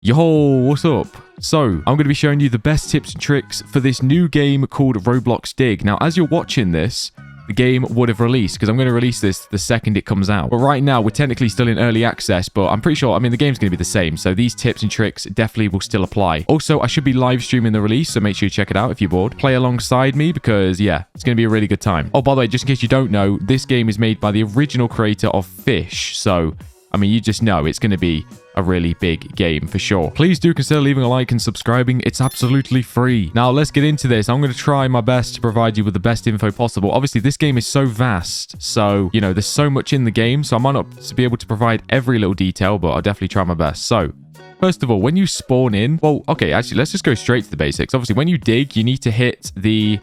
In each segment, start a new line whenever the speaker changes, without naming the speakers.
Yo, what's up? So, I'm going to be showing you the best tips and tricks for this new game called Roblox Dig. Now, as you're watching this, the game would have released because I'm going to release this the second it comes out. But right now, we're technically still in early access, but I'm pretty sure, the game's going to be the same. So these tips and tricks definitely will still apply. Also, I should be live streaming the release, so make sure you check it out if you're bored. Play alongside me because, yeah, it's going to be a really good time. Oh, by the way, just in case you don't know, this game is made by the original creator of Fish. So, you just know it's going to be a really big game for sure. Please do consider leaving a like and subscribing. It's absolutely free. Now, let's get into this. I'm going to try my best to provide you with the best info possible. Obviously, this game is so vast. So, there's so much in the game. So I might not be able to provide every little detail, but I'll definitely try my best. So, first of all, when you spawn in, actually, let's just go straight to the basics. Obviously, when you dig, you need to hit the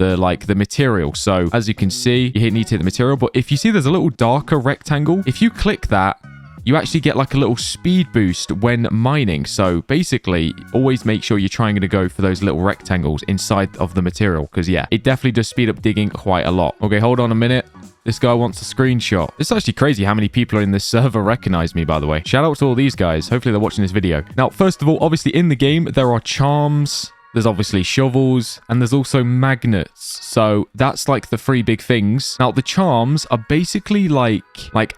material. So, as you can see, you need to hit the material. But if you see there's a little darker rectangle, if you click that, you actually get like a little speed boost when mining. So basically, always make sure you're trying to go for those little rectangles inside of the material. Because yeah, it definitely does speed up digging quite a lot. Okay, hold on a minute. This guy wants a screenshot. It's actually crazy how many people in this server recognize me, by the way. Shout out to all these guys. Hopefully they're watching this video. Now, first of all, obviously in the game, there are charms. There's obviously shovels, and there's also magnets. So that's like the three big things. Now, the charms are basically like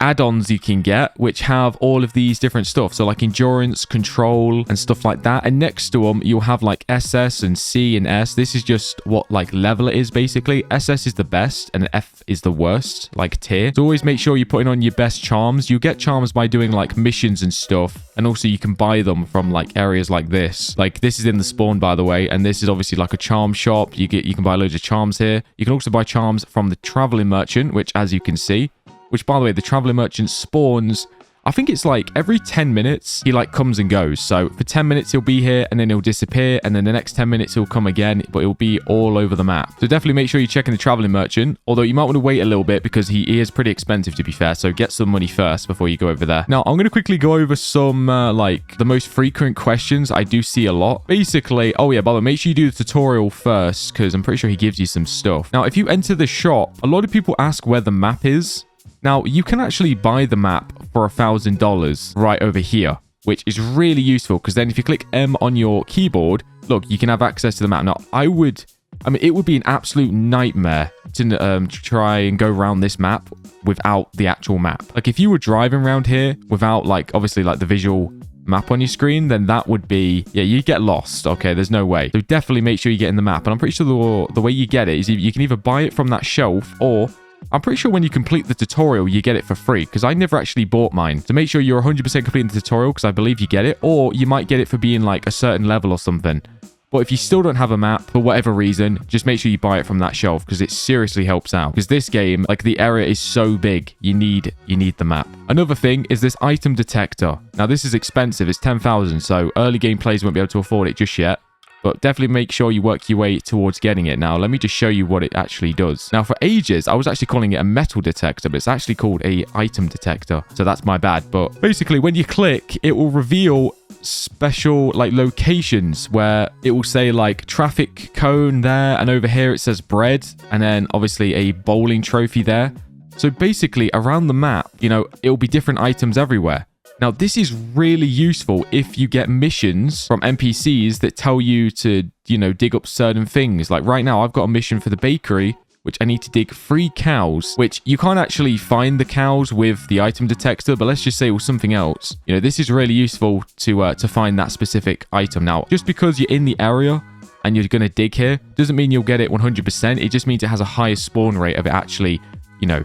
add-ons you can get, which have all of these different stuff. So like endurance, control, and stuff like that. And next to them, you'll have like SS and C and S. This is just what like level it is, basically. SS is the best, and F is the worst, like tier. So always make sure you're putting on your best charms. You get charms by doing like missions and stuff. And also you can buy them from like areas like this. Like this is in the spawn, by the way. And this is obviously like a charm shop. You can buy loads of charms here. You can also buy charms from the traveling merchant, which as you can see, which by the way, the traveling merchant spawns, I think it's like every 10 minutes, he like comes and goes. So for 10 minutes, he'll be here and then he'll disappear. And then the next 10 minutes, he'll come again, but it'll be all over the map. So definitely make sure you're checking the traveling merchant. Although you might want to wait a little bit because he is pretty expensive, to be fair. So get some money first before you go over there. Now, I'm going to quickly go over some like the most frequent questions I do see a lot. Basically, oh yeah, by the way, make sure you do the tutorial first because I'm pretty sure he gives you some stuff. Now, if you enter the shop, a lot of people ask where the map is. Now, you can actually buy the map for $1,000 right over here, which is really useful because then if you click M on your keyboard, look, you can have access to the map. Now, it would be an absolute nightmare to try and go around this map without the actual map. Like, if you were driving around here without, like, obviously, like, the visual map on your screen, then that would be, yeah, you get lost. Okay, there's no way. So definitely make sure you get in the map. And I'm pretty sure the way you get it is you can either buy it from that shelf or I'm pretty sure when you complete the tutorial, you get it for free because I never actually bought mine. So make sure you're 100% completing the tutorial because I believe you get it, or you might get it for being like a certain level or something. But if you still don't have a map for whatever reason, just make sure you buy it from that shelf because it seriously helps out. Because this game, like the area is so big, you need the map. Another thing is this item detector. Now this is expensive. It's 10,000. So early game players won't be able to afford it just yet. But definitely make sure you work your way towards getting it. Now, let me just show you what it actually does. Now, for ages, I was actually calling it a metal detector, but it's actually called a item detector. So that's my bad. But basically, when you click, it will reveal special like locations where it will say like traffic cone there. And over here, it says bread. And then obviously a bowling trophy there. So basically, around the map, it'll be different items everywhere. Now, this is really useful if you get missions from NPCs that tell you to, dig up certain things. Like right now, I've got a mission for the bakery, which I need to dig 3 cows, which you can't actually find the cows with the item detector, but let's just say it was something else. This is really useful to find that specific item. Now, just because you're in the area and you're going to dig here, doesn't mean you'll get it 100%. It just means it has a higher spawn rate of it actually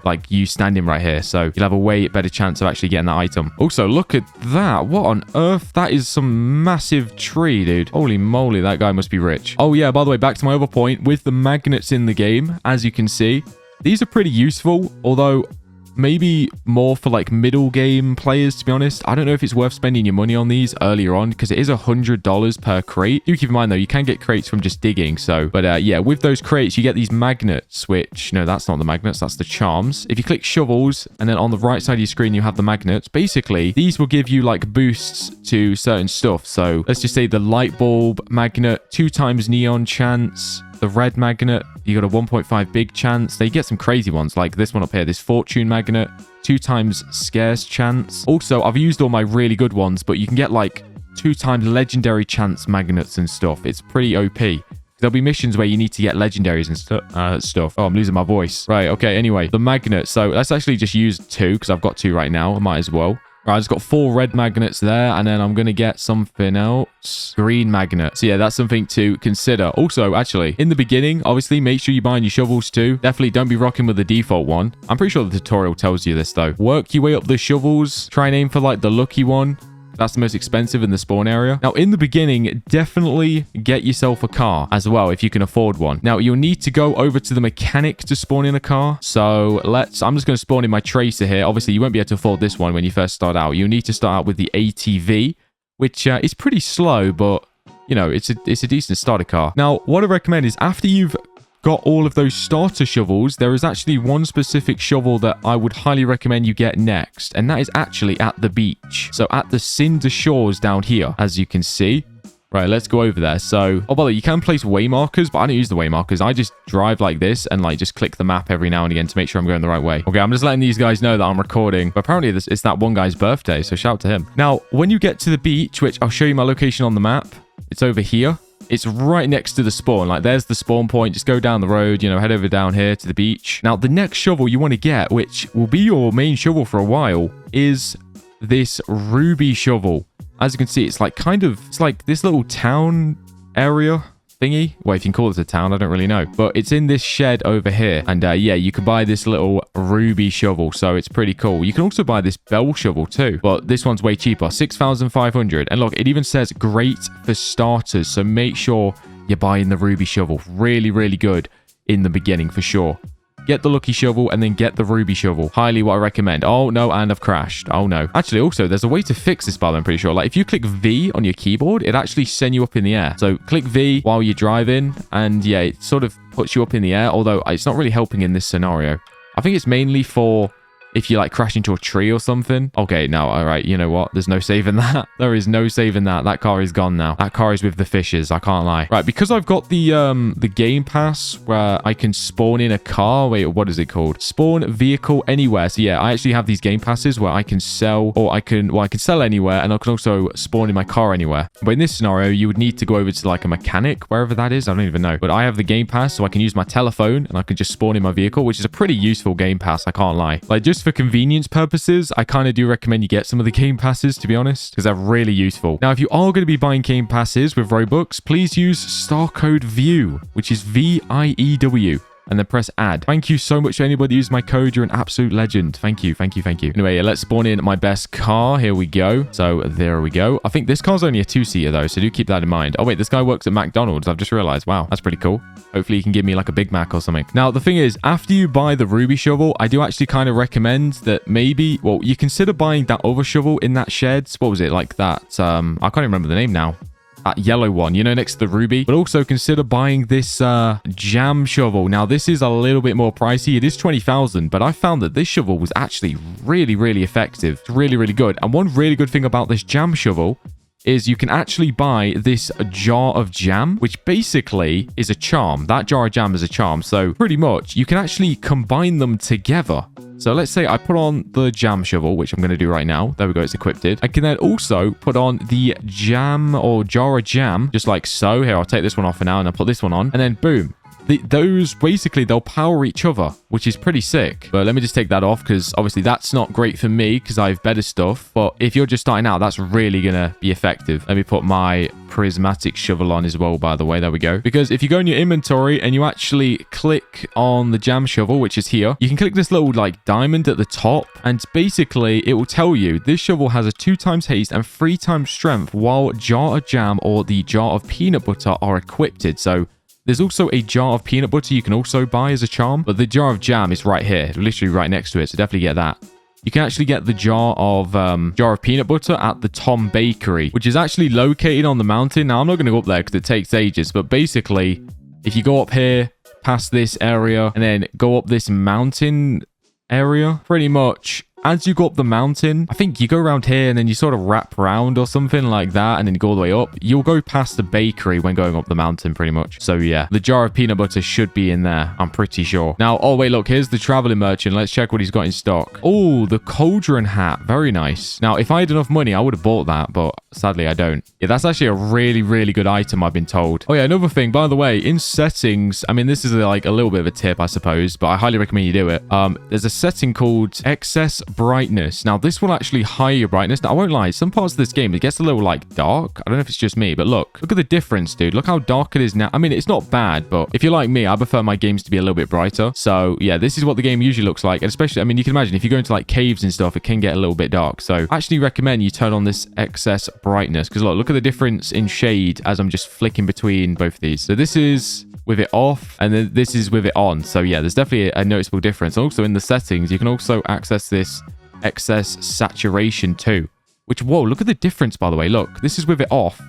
like you standing right here. So you'll have a way better chance of actually getting that item. Also, look at that. What on earth? That is some massive tree, dude. Holy moly, that guy must be rich. Oh yeah, by the way, back to my other point. With the magnets in the game, as you can see, these are pretty useful, although maybe more for like middle game players, to be honest. I don't know if it's worth spending your money on these earlier on because it is $100 per crate. Do keep in mind though, you can get crates from just digging. So, but yeah, with those crates, you get these magnets, which no, that's not the magnets, that's the charms. If you click shovels and then on the right side of your screen, you have the magnets. Basically, these will give you like boosts to certain stuff. So let's just say the light bulb magnet, 2 times neon chance. The red magnet, you got a 1.5 big chance. They get some crazy ones like this one up here, this fortune magnet, 2 times scarce chance. Also, I've used all my really good ones, but you can get like 2 times legendary chance magnets and stuff. It's pretty OP. There'll be missions where you need to get legendaries and stuff. Oh, I'm losing my voice. Right, okay, anyway. The magnets. So let's actually just use 2 because I've got 2 right now. I might as well. Right, I just got 4 red magnets there, and then I'm going to get something else. Green magnet. So yeah, that's something to consider. Also, actually, in the beginning, obviously, make sure you buy your shovels too. Definitely don't be rocking with the default one. I'm pretty sure the tutorial tells you this though. Work your way up the shovels. Try and aim for like the lucky one. That's the most expensive in the spawn area. Now, in the beginning, definitely get yourself a car as well if you can afford one. Now, you'll need to go over to the mechanic to spawn in a car. So I'm just going to spawn in my Tracer here. Obviously, you won't be able to afford this one when you first start out. You'll need to start out with the ATV, which is pretty slow, but you know, it's a decent starter car. Now, what I recommend is after you've got all of those starter shovels, there is actually one specific shovel that I would highly recommend you get next, and that is actually at the beach. So at the Cinder Shores down here, as you can see. Right, let's go over there. So, oh, by the way, you can place way markers, but I don't use the way markers. I just drive like this and like just click the map every now and again to make sure I'm going the right way. Okay, I'm just letting these guys know that I'm recording. But apparently it's that one guy's birthday, so shout out to him. Now, when you get to the beach, which I'll show you my location on the map, it's over here. It's right next to the spawn. Like, there's the spawn point. Just go down the road, you know, head over down here to the beach. Now, the next shovel you want to get, which will be your main shovel for a while, is this ruby shovel. As you can see, it's like it's like this little town area thingy. Well, if you can call it a town, I don't really know. But it's in this shed over here. And yeah, you can buy this little ruby shovel. So it's pretty cool. You can also buy this bell shovel too. But this one's way cheaper. 6,500. And look, it even says great for starters. So make sure you're buying the ruby shovel. Really, really good in the beginning for sure. Get the lucky shovel and then get the ruby shovel. Highly what I recommend. Oh, no, and I've crashed. Oh, no. Actually, also, there's a way to fix this, by the way, I'm pretty sure. Like, if you click V on your keyboard, it actually sends you up in the air. So, click V while you're driving, and yeah, it sort of puts you up in the air, although it's not really helping in this scenario. I think it's mainly for if you, like, crash into a tree or something. Okay, no, all right, you know what? There's no saving that. There is no saving that. That car is gone now. That car is with the fishes. I can't lie. Right, because I've got the game pass where I can spawn in a car. Wait, what is it called? Spawn vehicle anywhere. So, yeah, I actually have these game passes where I can sell, or I can sell anywhere, and I can also spawn in my car anywhere. But in this scenario, you would need to go over to, like, a mechanic, wherever that is. I don't even know. But I have the game pass, so I can use my telephone, and I can just spawn in my vehicle, which is a pretty useful game pass. I can't lie. Like, just for convenience purposes, I kind of do recommend you get some of the game passes, to be honest, because they're really useful. Now, if you are going to be buying game passes with Robux, please use star code VIEW, which is VIEW, and then press add. Thank you so much to anybody who used my code. You're an absolute legend. Thank you, thank you, thank you. Anyway, let's spawn in my best car. Here we go. So there we go. I think this car's only a 2-seater though, so do keep that in mind. Oh wait, this guy works at McDonald's. I've just realized. Wow, that's pretty cool. Hopefully he can give me like a Big Mac or something. Now, the thing is, after you buy the ruby shovel, I do actually kind of recommend that maybe, well, you consider buying that other shovel in that shed. What was it? Like that, I can't even remember the name now. That yellow one, you know, next to the ruby. But also consider buying this jam shovel. Now, this is a little bit more pricey. It is 20,000, but I found that this shovel was actually really, really effective. It's really, really good. And one really good thing about this jam shovel is you can actually buy this jar of jam, which basically is a charm. That jar of jam is a charm. So pretty much you can actually combine them together. So let's say I put on the jam shovel, which I'm going to do right now. There we go. It's equipped. I can then also put on the jam or jar of jam, just like so. Here, I'll take this one off for now and I'll put this one on. And then boom. Those basically they'll power each other, which is pretty sick. But let me just take that off because obviously that's not great for me because I have better stuff. But if you're just starting out, that's really gonna be effective. Let me put my prismatic shovel on as well, by the way. There we go. Because if you go in your inventory and you actually click on the jam shovel, which is here, you can click this little like diamond at the top, and basically it will tell you this shovel has a 2 times haste and 3 times strength, while jar of jam or the jar of peanut butter are equipped. So there's also a jar of peanut butter you can also buy as a charm, but the jar of jam is right here, literally right next to it, so definitely get that. You can actually get the jar of peanut butter at the Tom Bakery, which is actually located on the mountain. Now, I'm not going to go up there because it takes ages, but basically, if you go up here, past this area, and then go up this mountain area, pretty much as you go up the mountain, I think you go around here and then you sort of wrap around or something like that, and then you go all the way up. You'll go past the bakery when going up the mountain, pretty much. So yeah, the jar of peanut butter should be in there, I'm pretty sure. Now, oh wait, look, here's the traveling merchant. Let's check what he's got in stock. Oh, the cauldron hat. Very nice. Now, if I had enough money, I would have bought that, but sadly I don't. Yeah, that's actually a really, really good item, I've been told. Oh yeah, another thing, by the way, in settings, I mean, this is like a little bit of a tip, I suppose, but I highly recommend you do it. There's a setting called excess brightness. Now, this will actually higher your brightness. Now, I won't lie, some parts of this game, it gets a little like dark. I don't know if it's just me, but look at the difference, dude. Look how dark it is now. I mean, it's not bad, but if you're like me, I prefer my games to be a little bit brighter. So yeah, this is what the game usually looks like. And especially, I mean, you can imagine if you go into like caves and stuff, it can get a little bit dark. So I actually recommend you turn on this excess brightness, because look at the difference in shade as I'm just flicking between both of these. So this is with it off, and then this is with it on. So yeah, there's definitely a noticeable difference. Also in the settings, you can also access this excess saturation too, which, whoa, look at the difference, by the way. Look, this is with it off.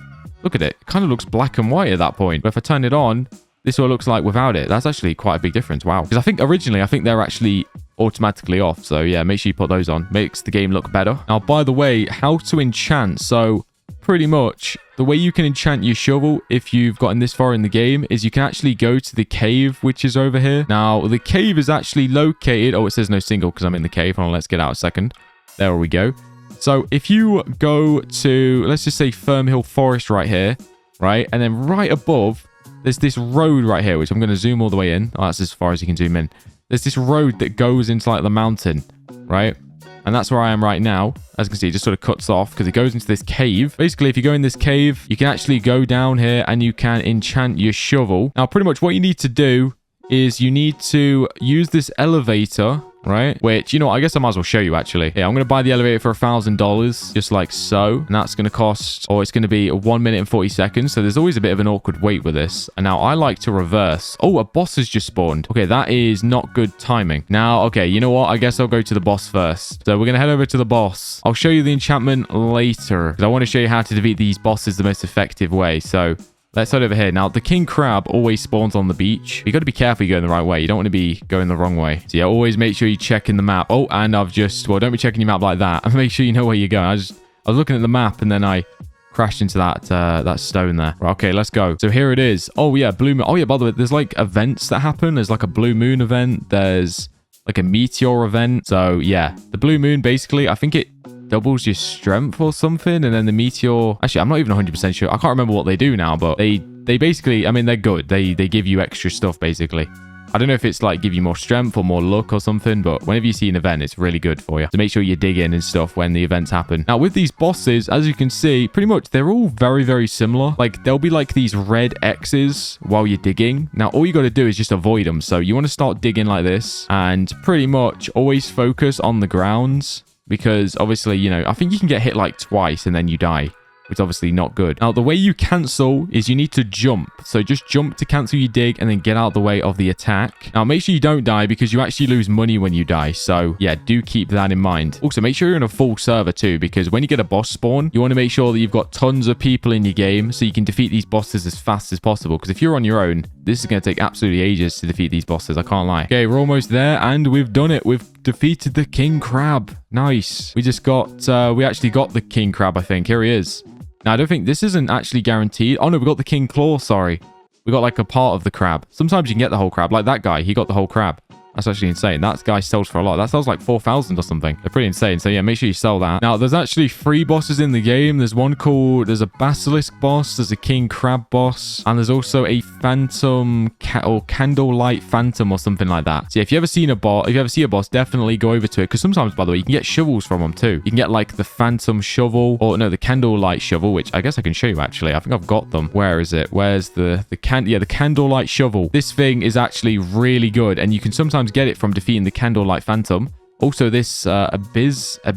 Look at it. It kind of looks black and white at that point. But if I turn it on, this is what it looks like without it. That's actually quite a big difference. Wow. Because I think originally, they're actually automatically off. So yeah, make sure you put those on. Makes the game look better. Now, by the way, how to enchant. So pretty much the way you can enchant your shovel if you've gotten this far in the game is you can actually go to the cave, which is over here. Now, the cave is actually located... Oh, it says no single because I'm in the cave. Hold on, let's get out a second. There we go. So if you go to, let's just say Firmhill Forest right here, right? And then right above, there's this road right here, which I'm going to zoom all the way in. Oh, that's as far as you can zoom in. There's this road that goes into like the mountain, right? And that's where I am right now. As you can see, it just sort of cuts off because it goes into this cave. Basically, if you go in this cave, you can actually go down here and you can enchant your shovel. Now, pretty much what you need to do is you need to use this elevator, right? Which, you know, I guess I might as well show you actually. Yeah, I'm going to buy the elevator for $1,000, just like so. And that's going to cost, or it's going to be 1 minute and 40 seconds. So there's always a bit of an awkward wait with this. And now I like to reverse. Oh, a boss has just spawned. Okay, that is not good timing. Now, okay, you know what? I guess I'll go to the boss first. So we're going to head over to the boss. I'll show you the enchantment later because I want to show you how to defeat these bosses the most effective way. So let's head over here. Now, the king crab always spawns on the beach. You got to be careful you're going the right way. You don't want to be going the wrong way. So yeah, always make sure you check in the map. Oh, and I've just... Well, don't be checking your map like that. Make sure you know where you're going. I was looking at the map and then I crashed into that stone there. Right, okay, let's go. So here it is. Oh, yeah, blue moon. Oh, yeah, by the way, there's like events that happen. There's like a blue moon event. There's like a meteor event. So yeah, the blue moon, basically, I think it doubles your strength or something, and then the meteor, actually I'm not even 100% sure. I can't remember what they do now, but they basically, I mean, they're good. They give you extra stuff basically. I don't know if it's like give you more strength or more luck or something, but whenever you see an event, it's really good for you. So make sure you dig in and stuff when the events happen. Now with these bosses, as you can see, pretty much they're all very, very similar. Like there'll be like these red X's while you're digging. Now all you got to do is just avoid them. So you want to start digging like this and pretty much always focus on the grounds, because obviously, you know, I think you can get hit like twice and then you die, which is obviously not good. Now, the way you cancel is you need to jump. So just jump to cancel your dig and then get out of the way of the attack. Now, make sure you don't die because you actually lose money when you die. So yeah, do keep that in mind. Also, make sure you're in a full server too, because when you get a boss spawn, you want to make sure that you've got tons of people in your game so you can defeat these bosses as fast as possible. Because if you're on your own, this is going to take absolutely ages to defeat these bosses. I can't lie. Okay, we're almost there and we've done it. We've defeated the king crab. Nice. We just got, we actually got the king crab, I think. Here he is. Now, I don't think this isn't actually guaranteed. Oh, no, we got the king claw, sorry. We got like a part of the crab. Sometimes you can get the whole crab. Like that guy, he got the whole crab. That's actually insane. That guy sells for a lot. That sells like 4,000 or something. They're pretty insane. So yeah, make sure you sell that. Now, there's actually 3 bosses in the game. There's one called, there's a basilisk boss, there's a king crab boss, and there's also a phantom or candlelight phantom or something like that. So yeah, if you ever see a boss, definitely go over to it. Because sometimes, by the way, you can get shovels from them too. You can get like the phantom shovel, or no, the candlelight shovel, which I guess I can show you actually. I think I've got them. Where is it? Where's the candlelight shovel? This thing is actually really good, and you can sometimes get it from defeating the candlelight phantom. Also this abyssal,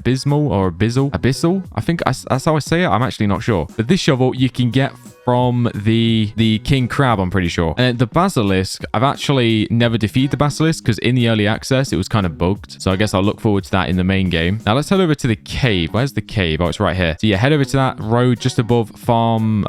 I think that's how I say it. I'm actually not sure, but this shovel you can get from the king crab, I'm pretty sure. And the basilisk, I've actually never defeated the basilisk because in the early access, it was kind of bugged. So I guess I'll look forward to that in the main game. Now let's head over to the cave. Where's the cave? Oh, it's right here. So yeah, head over to that road just above Firm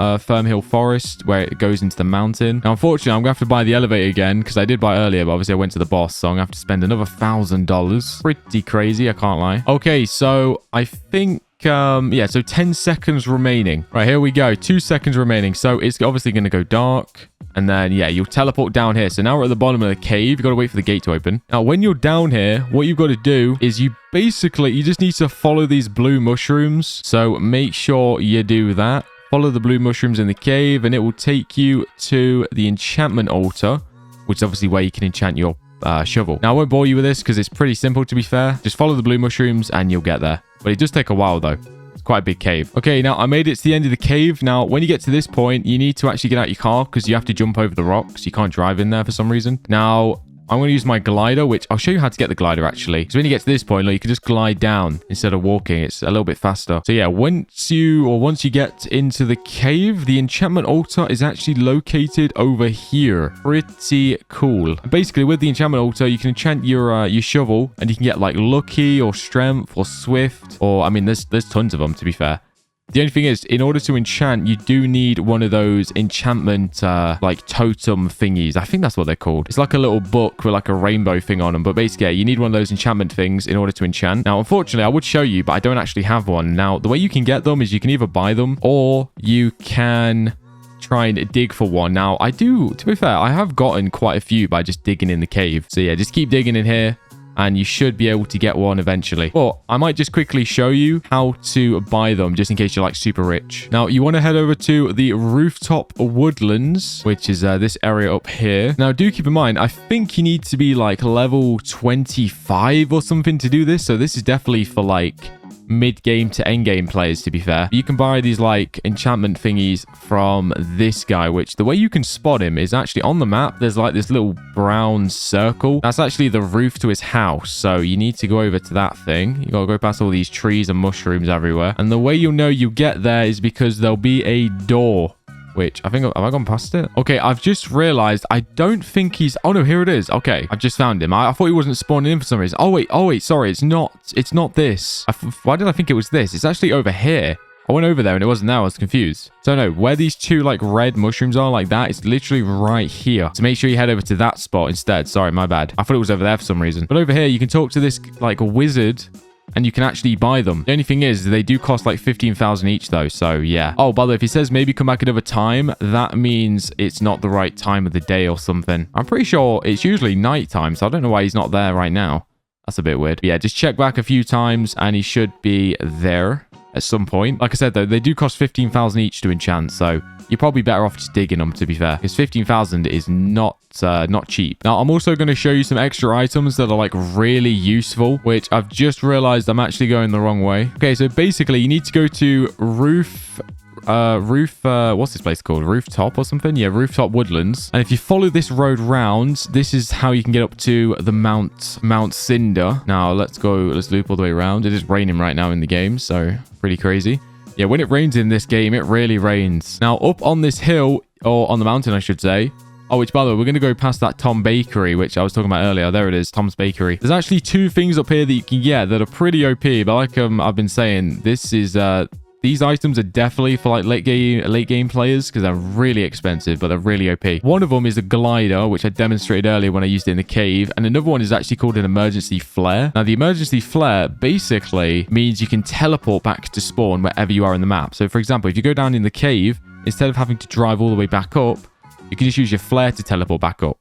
Hill Forest where it goes into the mountain. Now, unfortunately, I'm going to have to buy the elevator again because I did buy earlier, but obviously I went to the boss. So I'm going to have to spend another $1,000. Pretty crazy, I can't lie. Okay, so I think yeah, so 10 seconds remaining. Right, here we go. 2 seconds remaining. So it's obviously going to go dark. And then, yeah, you'll teleport down here. So now we're at the bottom of the cave. You've got to wait for the gate to open. Now, when you're down here, what you've got to do is you just need to follow these blue mushrooms. So make sure you do that. Follow the blue mushrooms in the cave, and it will take you to the enchantment altar, which is obviously where you can enchant your shovel. Now, I won't bore you with this because it's pretty simple, to be fair. Just follow the blue mushrooms and you'll get there. But it does take a while, though. It's quite a big cave. Okay, now I made it to the end of the cave. Now, when you get to this point, you need to actually get out your car because you have to jump over the rocks. You can't drive in there for some reason. Now, I'm going to use my glider, which I'll show you how to get the glider, actually. So when you get to this point, like, you can just glide down instead of walking. It's a little bit faster. So yeah, once you get into the cave, the enchantment altar is actually located over here. Pretty cool. Basically, with the enchantment altar, you can enchant your shovel, and you can get like lucky or strength or swift, or I mean, there's tons of them, to be fair. The only thing is, in order to enchant, you do need one of those enchantment, like, totem thingies. I think that's what they're called. It's like a little book with, like, a rainbow thing on them. But basically, yeah, you need one of those enchantment things in order to enchant. Now, unfortunately, I would show you, but I don't actually have one. Now, the way you can get them is you can either buy them, or you can try and dig for one. Now, to be fair, I have gotten quite a few by just digging in the cave. So, yeah, just keep digging in here, and you should be able to get one eventually. But I might just quickly show you how to buy them, just in case you're like super rich. Now, you want to head over to the rooftop woodlands, which is this area up here. Now, do keep in mind, I think you need to be like level 25 or something to do this. So this is definitely for like mid-game to end-game players, to be fair. You can buy these like enchantment thingies from this guy, which the way you can spot him is actually on the map. There's like this little brown circle. That's actually the roof to his house. So you need to go over to that thing. You gotta go past all these trees and mushrooms everywhere. And the way you'll know you get there is because there'll be a door. Which, I think, have I gone past it? Okay, I've just realized I don't think he's... Oh, no, here it is. Okay, I've just found him. I thought he wasn't spawning in for some reason. Oh, wait, sorry. It's not this. Why did I think it was this? It's actually over here. I went over there and it wasn't there. I was confused. So, no, where these two, like, red mushrooms are like that, it's literally right here. So, make sure you head over to that spot instead. Sorry, my bad. I thought it was over there for some reason. But over here, you can talk to this, like, a wizard... and you can actually buy them. The only thing is, they do cost like 15,000 each though, so yeah. Oh, by the way, if he says maybe come back another time, that means it's not the right time of the day or something. I'm pretty sure it's usually nighttime, so I don't know why he's not there right now. That's a bit weird. But yeah, just check back a few times and he should be there at some point. Like I said though, they do cost 15,000 each to enchant, so you're probably better off just digging them, to be fair, because 15,000 is not cheap. Now, I'm also going to show you some extra items that are like really useful, which I've just realized I'm actually going the wrong way. Okay, so basically you need to go to what's this place called? Rooftop or something? Yeah, Rooftop Woodlands. And if you follow this road round, this is how you can get up to the Mount Cinder. Now, let's loop all the way around. It is raining right now in the game, so pretty crazy. Yeah, when it rains in this game, it really rains. Now, up on this hill, or on the mountain, I should say. Oh, which, by the way, we're going to go past that Tom Bakery, which I was talking about earlier. There it is, Tom's Bakery. There's actually two things up here that you can get that are pretty OP. But like I've been saying, this is... these items are definitely for like late game players because they're really expensive, but they're really OP. One of them is a glider, which I demonstrated earlier when I used it in the cave. And another one is actually called an emergency flare. Now, the emergency flare basically means you can teleport back to spawn wherever you are in the map. So, for example, if you go down in the cave, instead of having to drive all the way back up, you can just use your flare to teleport back up.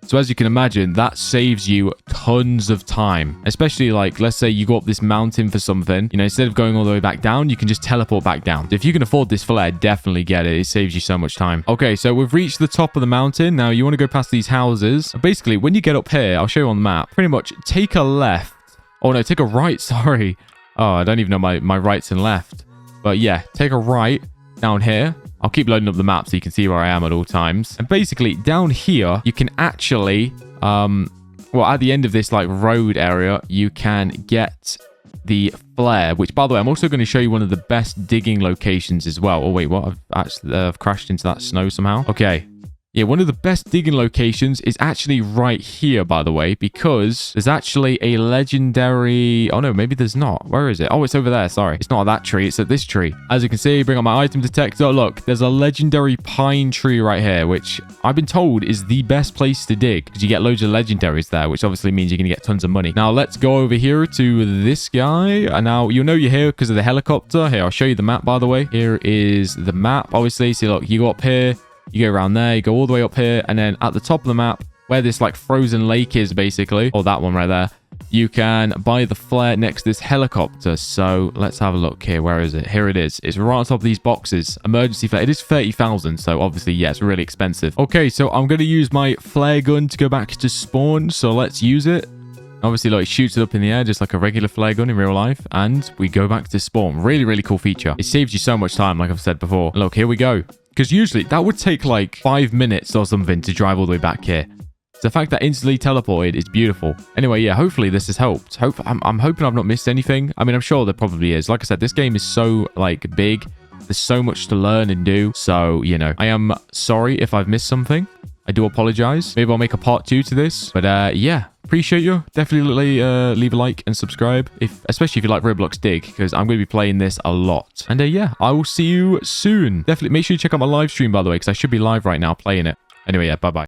So as you can imagine, that saves you tons of time. Especially like, let's say you go up this mountain for something. You know, instead of going all the way back down, you can just teleport back down. So if you can afford this flare, definitely get it. It saves you so much time. Okay, so we've reached the top of the mountain. Now you want to go past these houses. Basically, when you get up here, I'll show you on the map. Pretty much take a left. Oh no, take a right, sorry. Oh, I don't even know my rights and left. But yeah, take a right down here. I'll keep loading up the map so you can see where I am at all times. And basically, down here, you can actually, well, at the end of this, like, road area, you can get the flare, which, by the way, I'm also going to show you one of the best digging locations as well. Oh, wait, what? I've crashed into that snow somehow. Okay. Yeah, one of the best digging locations is actually right here, by the way, because there's actually a legendary... Oh, no, maybe there's not. Where is it? Oh, it's over there. Sorry. It's not at that tree. It's at this tree. As you can see, bring up my item detector. Look, there's a legendary pine tree right here, which I've been told is the best place to dig because you get loads of legendaries there, which obviously means you're going to get tons of money. Now, let's go over here to this guy. And now, you'll know you're here because of the helicopter. Here, I'll show you the map, by the way. Here is the map, obviously. See, look, you go up here. You go around there, you go all the way up here, and then at the top of the map, where this like frozen lake is basically, or that one right there, you can buy the flare next to this helicopter. So let's have a look here. Where is it? Here it is. It's right on top of these boxes. Emergency flare. It is 30,000. So obviously, yeah, it's really expensive. Okay, so I'm going to use my flare gun to go back to spawn. So let's use it. Obviously, like, it shoots it up in the air just like a regular flare gun in real life. And we go back to spawn. Really, really cool feature. It saves you so much time, like I've said before. Look, here we go. Because usually that would take like 5 minutes or something to drive all the way back here. So the fact that instantly teleported is beautiful. Anyway, yeah, hopefully this has helped. I'm hoping I've not missed anything. I mean, I'm sure there probably is. Like I said, this game is so like big. There's so much to learn and do. So, you know, I am sorry if I've missed something. I do apologize. Maybe I'll make a part 2 to this. But yeah, appreciate you. Definitely leave a like and subscribe, especially if you like Roblox Dig, because I'm going to be playing this a lot. And yeah, I will see you soon. Definitely make sure you check out my live stream, by the way, because I should be live right now playing it. Anyway, yeah, bye-bye.